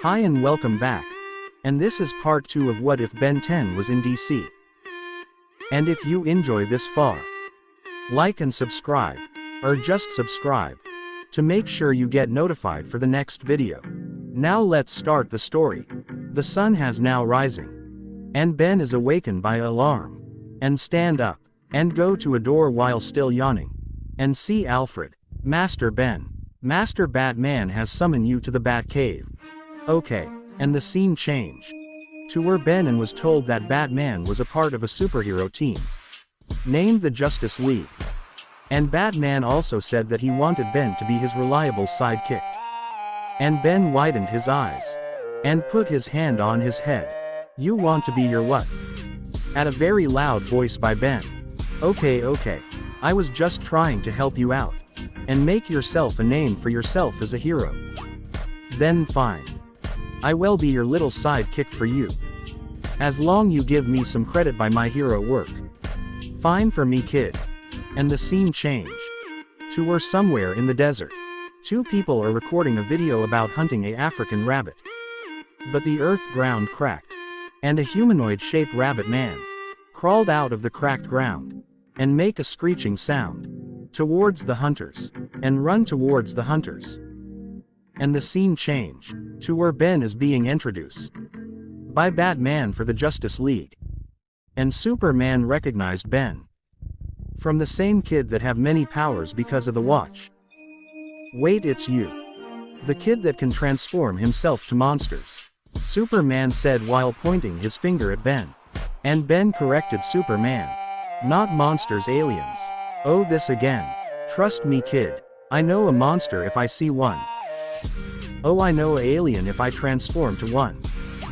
Hi and welcome back. And this is part 2 of What If Ben 10 Was in DC. And if you enjoy this far, like and subscribe, or just subscribe, to make sure you get notified for the next video. Now let's start the story. The sun has now rising, and Ben is awakened by an alarm, and stand up, and go to a door while still yawning, and see Alfred. Master Ben, Master Batman has summoned you to the Batcave. Okay, and the scene changed to where Ben and was told that Batman was a part of a superhero team named the Justice League. And Batman also said that he wanted Ben to be his reliable sidekick. And Ben widened his eyes and put his hand on his head. You want to be your what? At a very loud voice by Ben. Okay, I was just trying to help you out and make yourself a name for yourself as a hero. Then fine. I will be your little sidekick for you. As long you give me some credit by my hero work. Fine for me, kid. And the scene changed to where somewhere in the desert, two people are recording a video about hunting a African rabbit. But the earth ground cracked, and a humanoid-shaped rabbit man crawled out of the cracked ground and make a screeching sound towards the hunters and run towards the hunters. And the scene changed to where Ben is being introduced by Batman for the Justice League. And Superman recognized Ben from the same kid that have many powers because of the watch. Wait, it's you. The kid that can transform himself to monsters. Superman said while pointing his finger at Ben. And Ben corrected Superman. Not monsters, aliens. Oh, this again. Trust me, kid. I know a monster if I see one. Oh, I know an alien if I transform to one.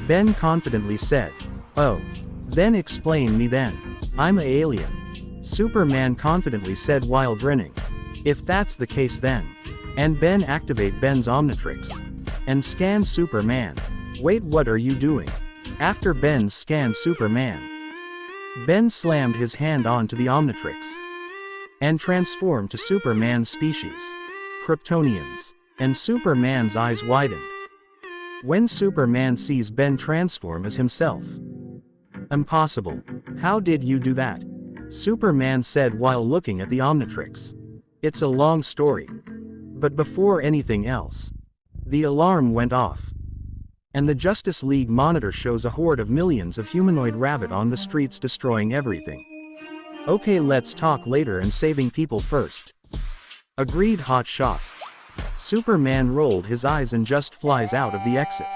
Ben confidently said. Oh. Then explain me then. I'm an alien. Superman confidently said while grinning. If that's the case then. And Ben activate Ben's Omnitrix. And scan Superman. Wait, what are you doing? After Ben scanned Superman, Ben slammed his hand onto the Omnitrix and transformed to Superman's species, Kryptonians. And Superman's eyes widened when Superman sees Ben transform as himself. Impossible. How did you do that? Superman said while looking at the Omnitrix. It's a long story. But before anything else, the alarm went off. And the Justice League monitor shows a horde of millions of humanoid rabbit on the streets destroying everything. Okay, let's talk later and saving people first. Agreed, hot shot. Superman rolled his eyes and just flies out of the exit.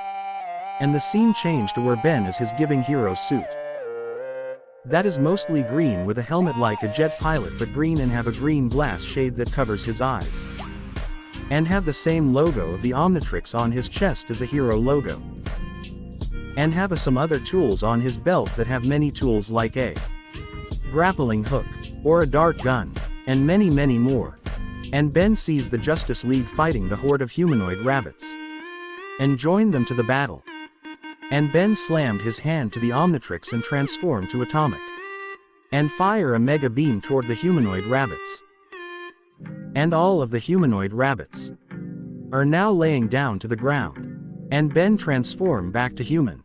And the scene changed to where Ben is his giving hero suit. That is mostly green with a helmet like a jet pilot, but green and have a green glass shade that covers his eyes. And have the same logo of the Omnitrix on his chest as a hero logo. And have some other tools on his belt that have many tools like a grappling hook, or a dart gun, and many more. And Ben sees the Justice League fighting the horde of humanoid rabbits and joined them to the battle. And Ben slammed his hand to the Omnitrix and transformed to Atomic and fire a mega beam toward the humanoid rabbits. And all of the humanoid rabbits are now laying down to the ground. And Ben transformed back to human.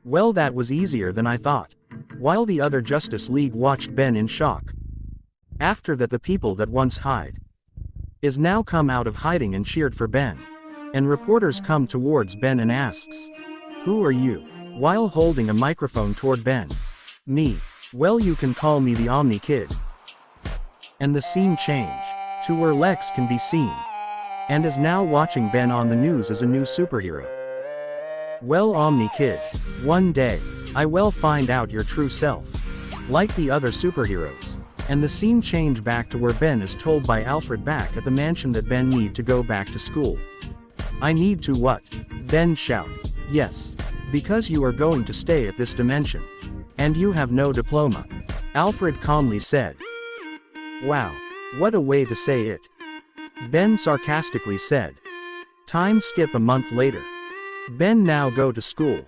Well, that was easier than I thought. While the other Justice League watched Ben in shock. After that, the people that once hide is now come out of hiding and cheered for Ben. And reporters come towards Ben and asks, "Who are you?" While holding a microphone toward Ben. "Me. Well, you can call me the Omni Kid." And the scene changed to where Lex can be seen and is now watching Ben on the news as a new superhero. Well, Omni Kid, one day I will find out your true self, like the other superheroes. And the scene changed back to where Ben is told by Alfred back at the mansion that Ben need to go back to school. I need to what? Ben shout. Yes. Because you are going to stay at this dimension. And you have no diploma. Alfred calmly said. Wow. What a way to say it. Ben sarcastically said. Time skip a month later. Ben, now go to school.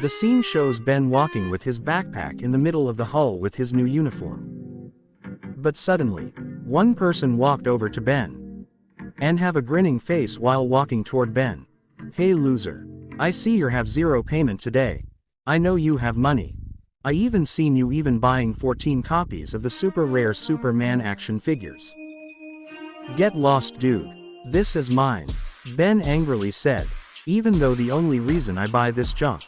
The scene shows Ben walking with his backpack in the middle of the hall with his new uniform. But suddenly, one person walked over to Ben and have a grinning face while walking toward Ben. "Hey loser. I see you have zero payment today. I know you have money. I even seen you even buying 14 copies of the super rare Superman action figures. Get lost, dude. This is mine," Ben angrily said, "even though the only reason I buy this junk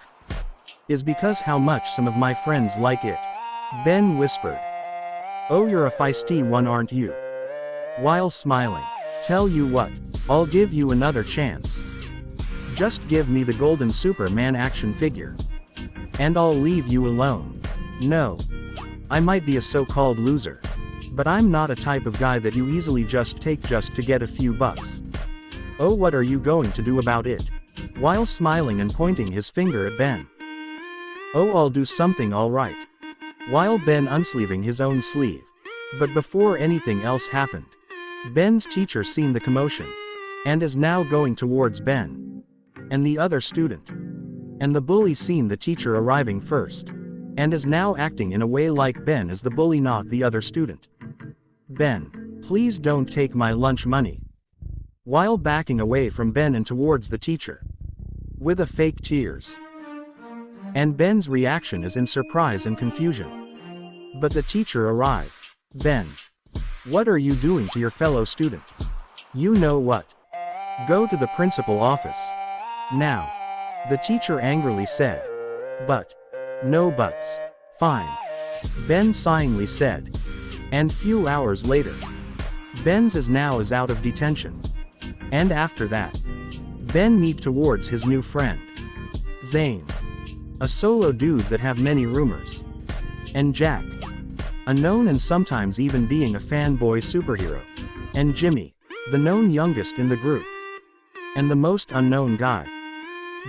is because how much some of my friends like it." Ben whispered. "Oh, you're a feisty one, aren't you?" While smiling. "Tell you what, I'll give you another chance. Just give me the golden Superman action figure, and I'll leave you alone." No. I might be a so-called loser, but I'm not a type of guy that you easily just take just to get a few bucks. "Oh, what are you going to do about it?" While smiling and pointing his finger at Ben. "Oh, I'll do something, all right." While Ben unsleeving his own sleeve. But before anything else happened, Ben's teacher seen the commotion and is now going towards Ben and the other student. And the bully seen the teacher arriving first and is now acting in a way like Ben is the bully, not the other student. "Ben, please don't take my lunch money." While backing away from Ben and towards the teacher with a fake tears. And Ben's reaction is in surprise and confusion. But the teacher arrived. "Ben, what are you doing to your fellow student?" "You know what? Go to the principal office now," the teacher angrily said. "But, no buts." "Fine," Ben sighingly said. And few hours later, Ben's is now out of detention. And after that, Ben meet towards his new friend, Zane, a solo dude that have many rumors, and Jack, a known and sometimes even being a fanboy superhero, and Jimmy, the known youngest in the group, and the most unknown guy,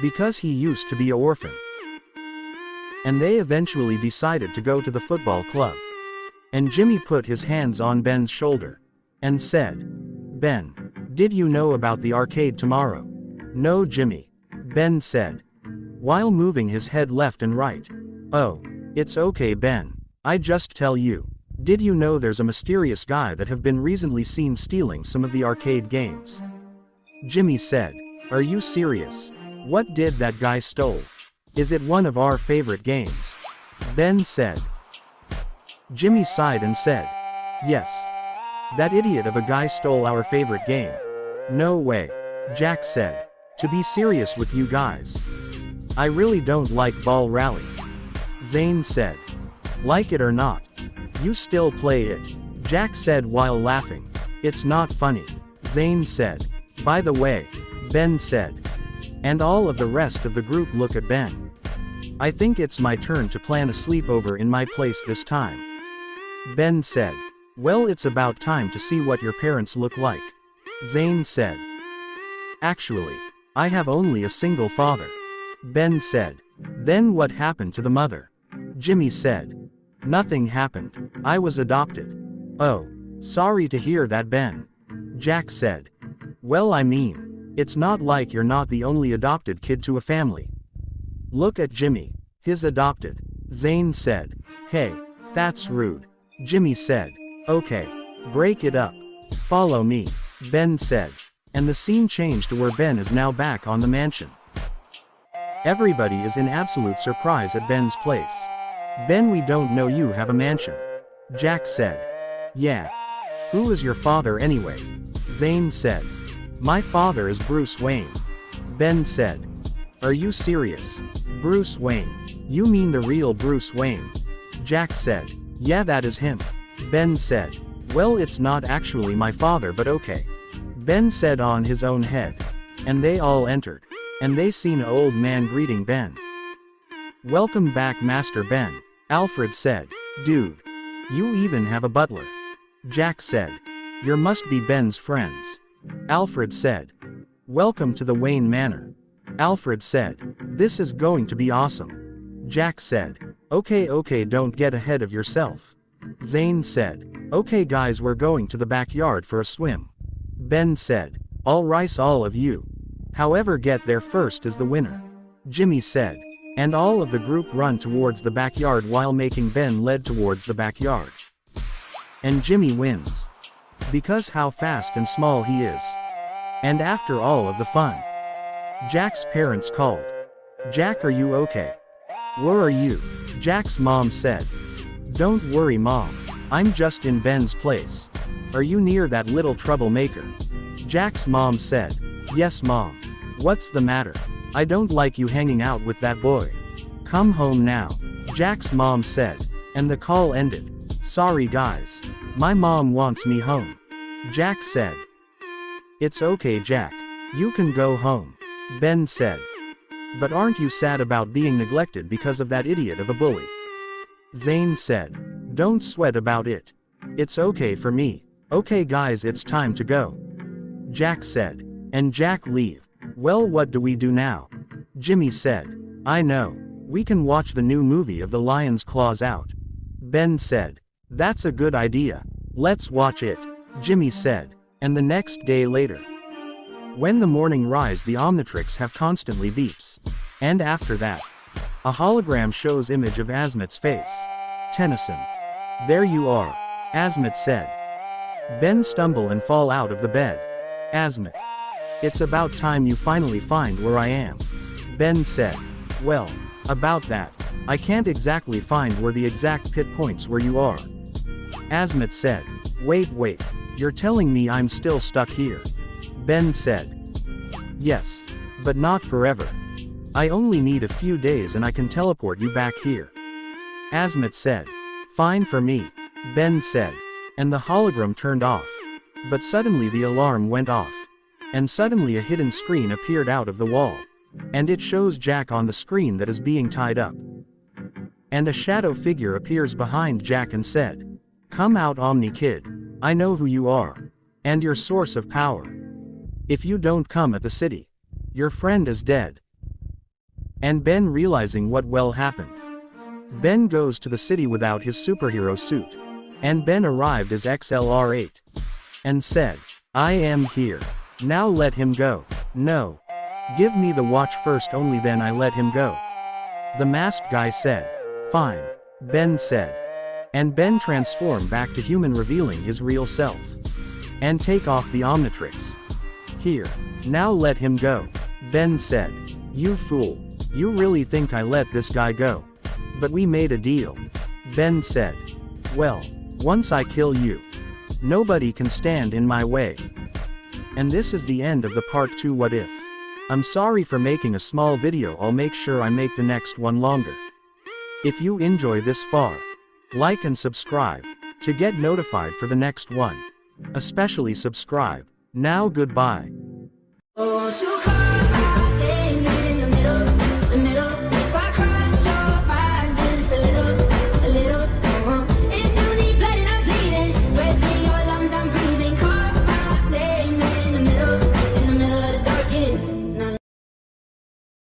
because he used to be an orphan. And they eventually decided to go to the football club. And Jimmy put his hands on Ben's shoulder and said, "Ben, did you know about the arcade tomorrow?" "No, Jimmy," Ben said, while moving his head left and right. "Oh, it's okay, Ben. I just tell you. Did you know there's a mysterious guy that have been recently seen stealing some of the arcade games?" Jimmy said, "Are you serious? What did that guy stole? Is it one of our favorite games?" Ben said. Jimmy sighed and said, "Yes. That idiot of a guy stole our favorite game." "No way," Jack said. "To be serious with you guys, I really don't like Ball Rally." Zane said. "Like it or not, you still play it," Jack said while laughing. "It's not funny," Zane said. "By the way," Ben said. And all of the rest of the group look at Ben. "I think it's my turn to plan a sleepover in my place this time," Ben said. "Well, it's about time to see what your parents look like," Zane said. "Actually, I have only a single father," Ben said. "Then what happened to the mother?" Jimmy said. "Nothing happened. I was adopted." "Oh, sorry to hear that, Ben," Jack said. "Well, I mean, it's not like you're not the only adopted kid to a family. Look at Jimmy. He's adopted," Zane said. "Hey, that's rude," Jimmy said. "Okay, break it up. Follow me," Ben said. And the scene changed to where Ben is now back on the mansion. Everybody is in absolute surprise at Ben's place. "Ben, we don't know you have a mansion," Jack said. "Yeah. Who is your father anyway?" Zane said. "My father is Bruce Wayne," Ben said. "Are you serious? Bruce Wayne? You mean the real Bruce Wayne?" Jack said. "Yeah, that is him," Ben said. "Well, it's not actually my father, but okay," Ben said on his own head. And they all entered. And they seen an old man greeting Ben. "Welcome back, Master Ben," Alfred said. "Dude, you even have a butler," Jack said. "You must be Ben's friends," Alfred said. "Welcome to the Wayne Manor," Alfred said. "This is going to be awesome," Jack said. Okay, don't get ahead of yourself," Zane said. "Okay guys, we're going to the backyard for a swim," Ben said. "All right, all of you. However, get there first is the winner. Jimmy said. And all of the group run towards the backyard while making Ben lead towards the backyard. And Jimmy wins. Because how fast and small he is. And after all of the fun, Jack's parents called. Jack, are you okay? Where are you? Jack's mom said. Don't worry, Mom. I'm just in Ben's place. Are you near that little troublemaker? Jack's mom said. Yes, Mom. What's the matter? I don't like you hanging out with that boy. Come home now. Jack's mom said. And the call ended. Sorry guys. My mom wants me home. Jack said. It's okay, Jack. You can go home. Ben said. But aren't you sad about being neglected because of that idiot of a bully? Zane said. Don't sweat about it. It's okay for me. Okay guys, it's time to go. Jack said. And Jack leave. Well, what do we do now? Jimmy said. I know. We can watch the new movie of The Lion's Claws Out. Ben said. That's a good idea. Let's watch it. Jimmy said. And the next day later. When the morning rise, the Omnitrix have constantly beeps. And after that, a hologram shows image of Azmit's face. Tennyson. There you are. Azmit said. Ben stumble and fall out of the bed. Azmit. It's about time you finally find where I am. Ben said. Well, about that, I can't exactly find where the exact pit points where you are. Azmit said. Wait, you're telling me I'm still stuck here? Ben said. Yes, but not forever. I only need a few days and I can teleport you back here. Azmit said. Fine for me. Ben said. And the hologram turned off. But suddenly the alarm went off. And suddenly a hidden screen appeared out of the wall. And it shows Jack on the screen that is being tied up. And a shadow figure appears behind Jack and said. Come out, Omni Kid. I know who you are. And your source of power. If you don't come at the city, your friend is dead. And Ben, realizing what well happened, Ben goes to the city without his superhero suit. And Ben arrived as XLR8. And said. I am here. Now let him go. No. Give me the watch first, only then I let him go. The masked guy said. Fine. Ben said. And Ben transformed back to human, revealing his real self. And take off the Omnitrix. Here. Now let him go. Ben said. You fool. You really think I let this guy go? But we made a deal. Ben said. Well, once I kill you, nobody can stand in my way. And this is the end of the part 2 What If. I'm sorry for making a small video, I'll make sure I make the next one longer. If you enjoy this far, like and subscribe, to get notified for the next one. Especially subscribe. Now goodbye.